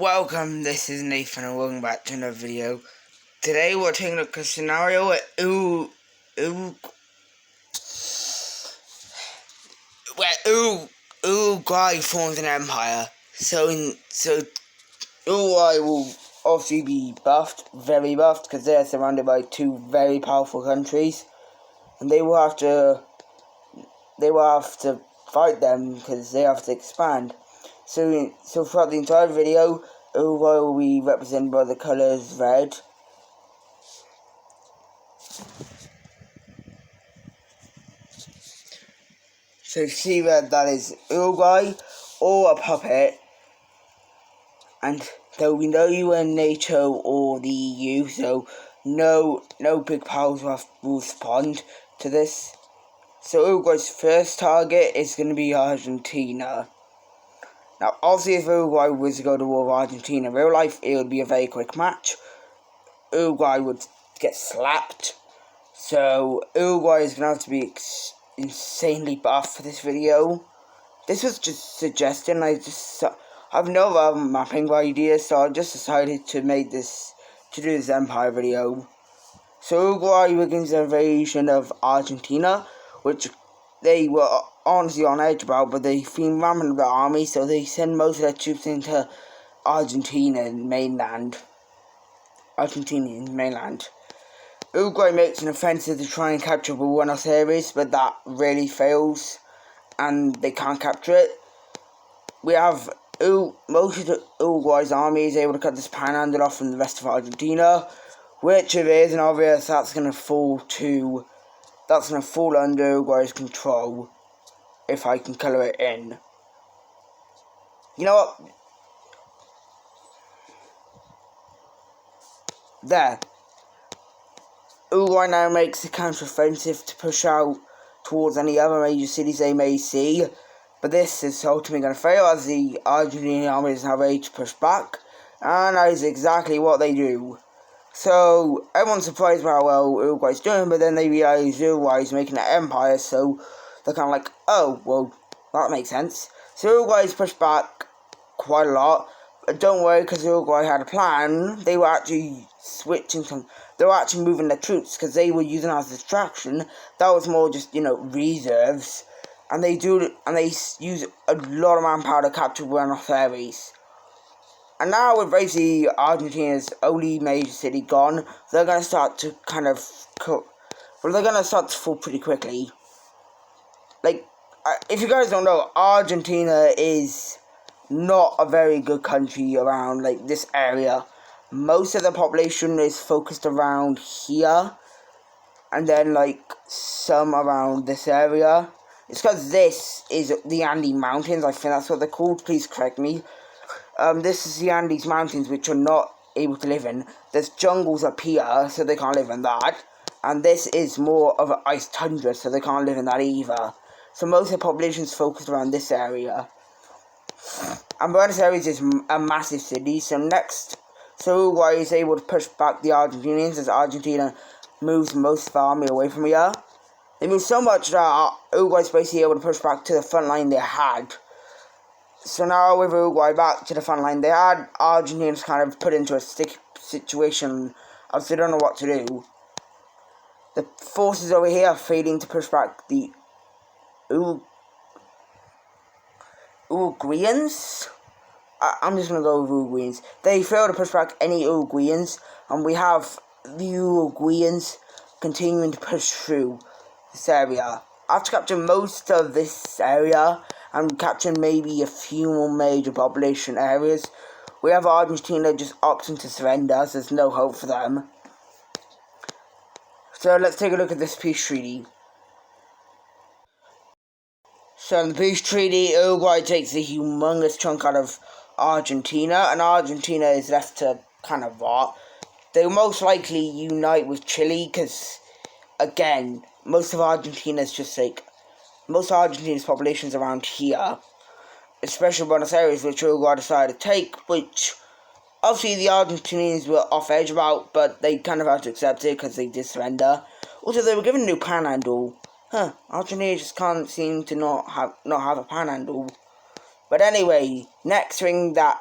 Welcome, this is Nathan and welcome back to another video. Today we're taking a look at a scenario where Uruguay forms an empire. So Uruguay will obviously be buffed, very buffed, because they're surrounded by two very powerful countries. And they will have to fight them because they have to expand. So throughout the entire video, Uruguay will be represented by the colours red. So you see that is Uruguay or a puppet, and there will be no UN, NATO or the EU, so no big powers will respond to this. So Uruguay's first target is going to be Argentina. Now, obviously, if Uruguay was to go to war with Argentina in real life, it would be a very quick match. Uruguay would get slapped. So, Uruguay is going to have to be insanely buff for this video. This was just suggestion. I have no other mapping ideas, so I just decided to do this Empire video. So, Uruguay begins the invasion of Argentina, which they were honestly on edge about, but they've been ramming the army, so they send most of their troops into Argentinian mainland. Uruguay makes an offensive to try and capture Buenos Aires, but that really fails, and they can't capture it. We have most of Uruguay's army is able to cut this panhandle off from the rest of Argentina, which it is, and obvious that's going to fall under Uruguay's control, if I can colour it in. You know what? There. Uruguay now makes a counter-offensive to push out towards any other major cities they may see, but this is ultimately going to fail as the Argentinian army is now ready to push back, and that is exactly what they do. So, everyone's surprised by how well Uruguay's doing, but then they realise Uruguay's making an empire, so they're kind of like, oh, well, that makes sense. So Uruguay's pushed back quite a lot, but don't worry, because Uruguay had a plan. They were actually they were actually moving their troops, because they were using it as a distraction. That was more just, reserves, and they use a lot of manpower to capture Buenos Aires. And now with basically Argentina's only major city gone, they're going to start to fall pretty quickly. Like, if you guys don't know, Argentina is not a very good country around, this area. Most of the population is focused around here, and then, some around this area. It's because this is the Andes Mountains, I think that's what they're called, please correct me. This is the Andes Mountains, which are not able to live in. There's jungles up here, so they can't live in that. And this is more of an ice tundra, so they can't live in that either. So most of the population is focused around this area. And Buenos Aires is a massive city, so Uruguay is able to push back the Argentinians as Argentina moves most of the army away from here. They move so much that Uruguay's basically able to push back to the front line they had. So now with Uruguay back to the front line they had, Argentinians kind of put into a sticky situation as they don't know what to do. The forces over here are failing to push back the Uruguayans. I'm just going to go with Uruguayans. They fail to push back any Uruguayans, and we have the Uruguayans continuing to push through this area. After capturing most of this area, and capturing maybe a few more major population areas, we have Argentina just opting to surrender, so there's no hope for them. So let's take a look at this peace treaty. So in the peace treaty, Uruguay takes a humongous chunk out of Argentina, and Argentina is left to kind of rot. They'll most likely unite with Chile, because, again, most of Argentina's population is around here, especially Buenos Aires, which Uruguay decided to take, which obviously the Argentinians were off edge about, but they kind of had to accept it because they did surrender. Also, they were given a new panhandle. Argentina just can't seem to not have a panhandle. But anyway, next thing that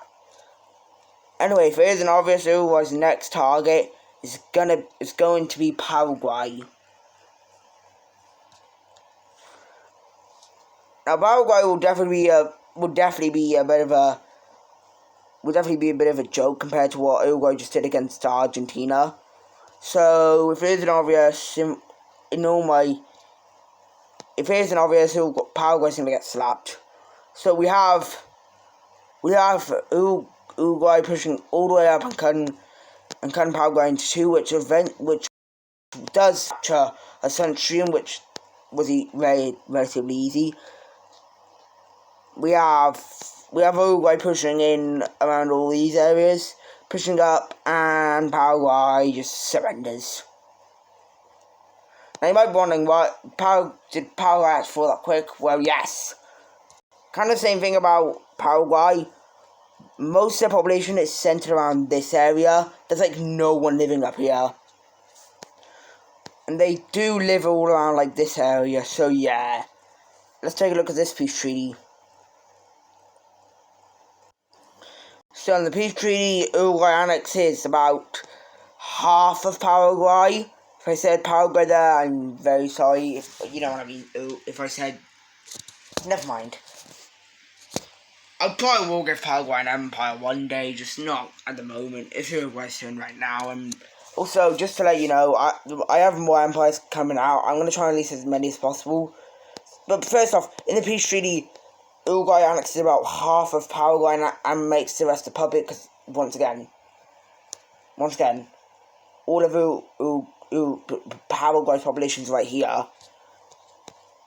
Anyway, if it isn't obvious, Uruguay's next target is going to be Paraguay. Now, Paraguay will definitely be a bit of a joke compared to what Uruguay just did against Argentina. So, if it isn't obvious, Paraguay's going to get slapped. So we have Uruguay pushing all the way up and cutting Paraguay into two, which does capture a centurion, which was relatively easy. We have Uruguay pushing in around all these areas, pushing up, and Paraguay just surrenders. Now you might be wondering, did Paraguay fall that quick? Well, yes. Kind of the same thing about Paraguay. Most of the population is centered around this area. There's like no one living up here. And they do live all around like this area, so yeah. Let's take a look at this peace treaty. So in the peace treaty, Uruguay annexes about half of Paraguay. If I said Paraguay there, I'm very sorry. If you know what I mean. If I said... Never mind. I probably will give Paraguay an empire one day, just not at the moment. It's Uruguay's turn right now. And also, just to let you know, I have more empires coming out. I'm going to try and release as many as possible. But first off, in the peace treaty, Uruguay annexes about half of Paraguay and makes the rest a puppet, because once again, all of Paraguay's population is right here.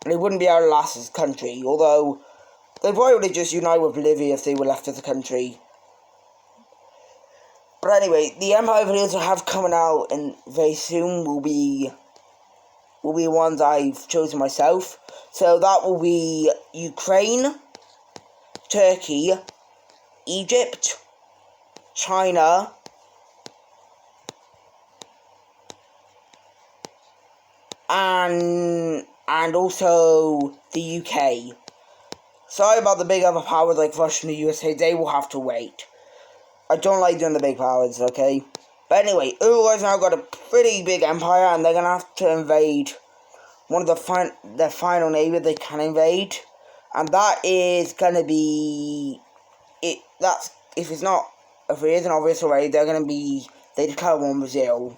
And they wouldn't be able to last as a country, although they'd probably just unite with Bolivia if they were left as a country. But anyway, the empire videos I have coming out and very soon will be ones I've chosen myself. So that will be Ukraine, Turkey, Egypt, China, and also the UK. Sorry about the big other powers like Russia and the USA, they will have to wait. I don't like doing the big powers, okay? But anyway, Uruguay's now got a pretty big empire, and they're going to have to invade one of their final neighbour they can invade. And that is going to be... if it isn't obvious already, they declare war on Brazil.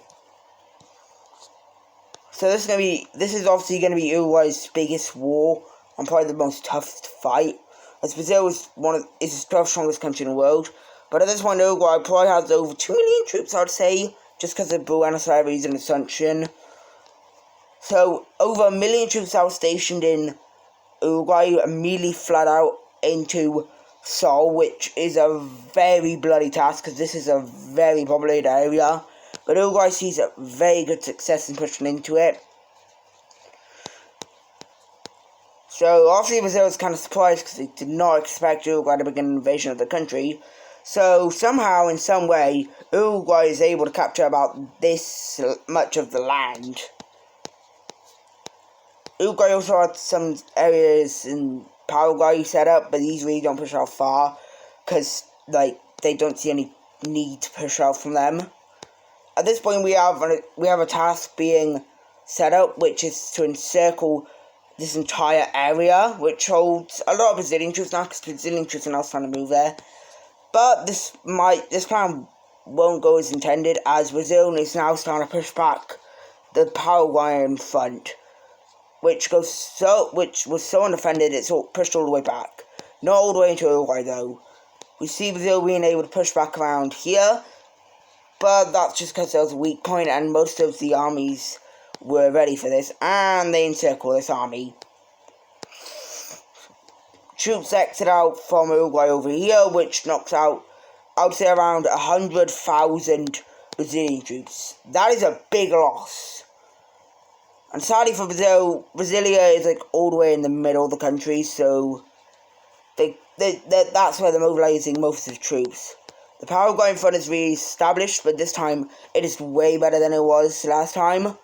So this is obviously going to be Uruguay's biggest war, and probably the most toughest fight, as Brazil is the 12th strongest country in the world. But at this point, Uruguay probably has over 2 million troops, I would say, just because of Buenos Aires and Assumption. So over 1 million troops are stationed in Uruguay, immediately fled out into Seoul, which is a very bloody task, because this is a very populated area. But Uruguay sees a very good success in pushing into it. So, obviously Brazil was kind of surprised because they did not expect Uruguay to begin an invasion of the country. So, somehow, in some way, Uruguay is able to capture about this much of the land. Uruguay also had some areas in Paraguay set up, but these really don't push out far, because, they don't see any need to push out from them. At this point, we have a task being set up, which is to encircle this entire area, which holds a lot of Brazilian troops now, because Brazilian troops are now trying to move there. But this plan won't go as intended, as Brazil is now starting to push back the Paraguayan front, which was so undefended it's pushed all the way back. Not all the way into Uruguay though. We see Brazil being able to push back around here, but that's just because there was a weak point and most of the armies were ready for this, and they encircle this army. Troops exit out from Uruguay over here, which knocks out, I would say, around 100,000 Brazilian troops. That is a big loss. And sadly for Brazil, Brasilia is all the way in the middle of the country, so that's where they're mobilizing most of the troops. The Paraguayan front is re-established, but this time it is way better than it was last time.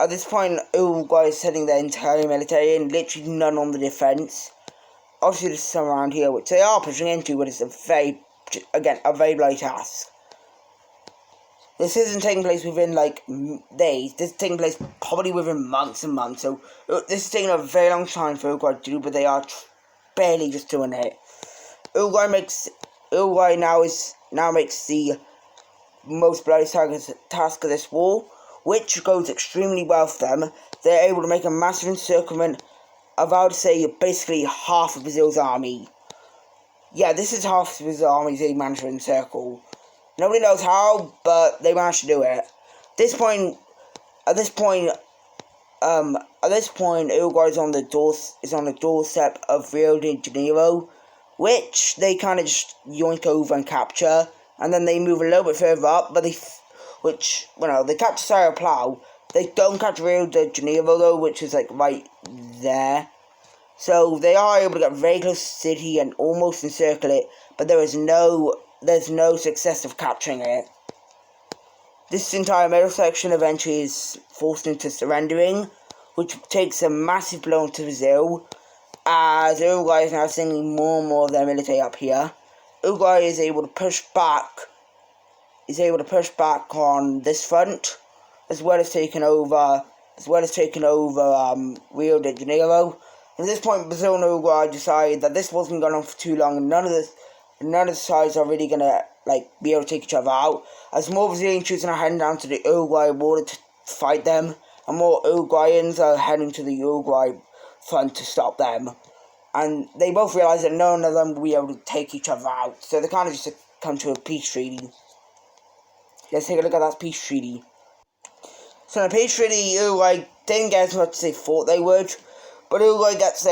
At this point, Uruguay is sending their entire military and literally none on the defense. obviously there's some around here which they are pushing into, but it's a very bloody task. This isn't taking place within, like, days. This is taking place probably within months and months. So, this is taking a very long time for Uruguay to do, but they are barely just doing it. Uruguay now makes the most bloody task of this war, which goes extremely well for them. They're able to make a massive encirclement of, I would say, basically half of Brazil's army. Yeah, this is half of Brazil's army they managed to encircle. Nobody knows how, but they managed to do it. At this point, Uruguay is on the doorstep of Rio de Janeiro, which they kind of just yoink over and capture, and then they move a little bit further up, but they capture Sao Paulo. They don't capture Rio de Janeiro though, which is like right there. So they are able to get very close to the city and almost encircle it, but there's no success of capturing it. This entire middle section eventually is forced into surrendering, which takes a massive blow to Brazil, as Uruguay is now sending more and more of their military up here. Uruguay is able to push back on this front, as well as taking over Rio de Janeiro. At this point, Brazil and Uruguay decided that this wasn't going on for too long, and none of the sides are really gonna be able to take each other out, as more Brazilian troops are heading down to the Uruguay border to fight them, and more Uruguayans are heading to the Uruguay front to stop them. And they both realize that none of them will be able to take each other out, so they kind of just come to a peace treaty. Let's take a look at that peace treaty. So in the peace treaty, Uruguay didn't get as much as they thought they would, but Uruguay gets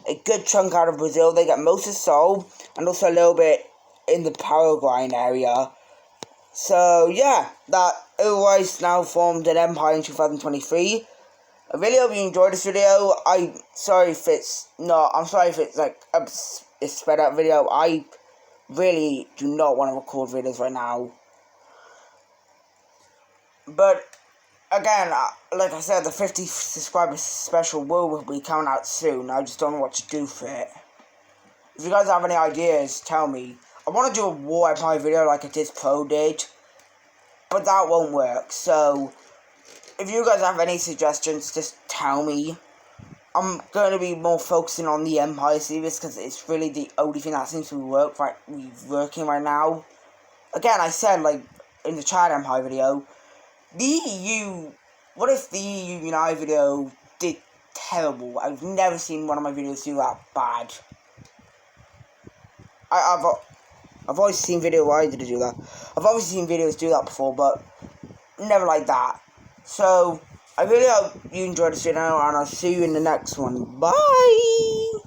a good chunk out of Brazil. They get most of Seoul, and also a little bit in the Paraguayan area. So yeah, that Uruguay's now formed an empire in 2023. I really hope you enjoyed this video. I'm sorry if it's like a sped up video. I really do not want to record videos right now. But again, like I said, the 50 subscribers special will be coming out soon. I just don't know what to do for it. If you guys have any ideas, tell me. I want to do a War Empire video like This Pro did, but that won't work. So, if you guys have any suggestions, just tell me. I'm going to be more focusing on the Empire series, because it's really the only thing that seems to be working right now. Again, I said, in the Chad Empire video, the EU, what if the EU United video did terrible? I've never seen one of my videos do that bad. I've always seen videos where I did do that. I've obviously seen videos do that before, but never like that. So, I really hope you enjoyed this video, and I'll see you in the next one. Bye!